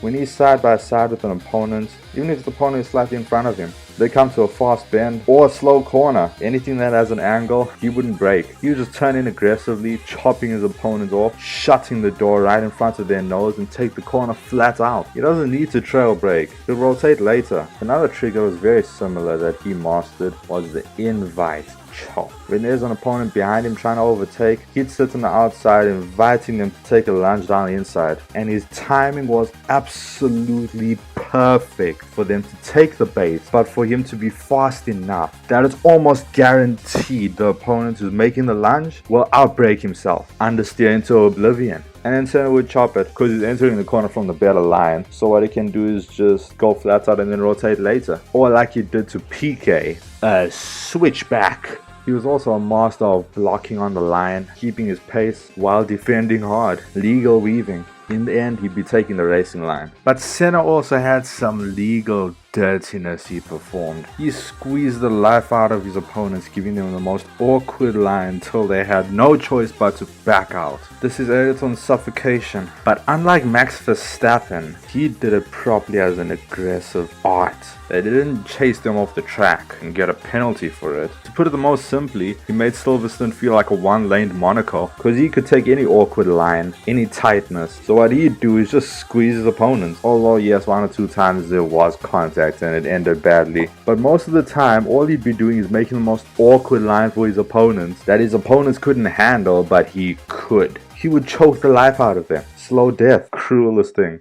When he's side by side with an opponent, even if the opponent is slightly in front of him, they come to a fast bend or a slow corner, anything that has an angle, he wouldn't brake. He would just turn in aggressively, chopping his opponent off, shutting the door right in front of their nose and take the corner flat out. He doesn't need to trail brake, he'll rotate later. Another trick that was very similar that he mastered was the invite chop. When there's an opponent behind him trying to overtake, he'd sit on the outside inviting them to take a lunge down the inside, and his timing was absolutely perfect for them to take the bait, but for him to be fast enough that it's almost guaranteed the opponent who's making the lunge will outbrake himself, understeer into oblivion. And then Senna would chop it because he's entering the corner from the better line, so what he can do is just go flat out and then rotate later. Or like he did to PK, a switchback. He was also a master of blocking on the line, keeping his pace while defending hard, legal weaving. In the end, he'd be taking the racing line. But Senna also had some legal dirtiness he performed. He squeezed the life out of his opponents, giving them the most awkward line until they had no choice but to back out. This is Ayrton's suffocation, but unlike Max Verstappen, he did it properly as an aggressive art. They didn't chase them off the track and get a penalty for it. To put it the most simply, he made Silverstone feel like a one-laned Monaco, because he could take any awkward line, any tightness. So what he'd do is just squeeze his opponents. Although yes, 1 or 2 times there was contact and it ended badly, but most of the time all he'd be doing is making the most awkward line for his opponents that his opponents couldn't handle, but he could. He would choke the life out of them. Slow death, cruelest thing.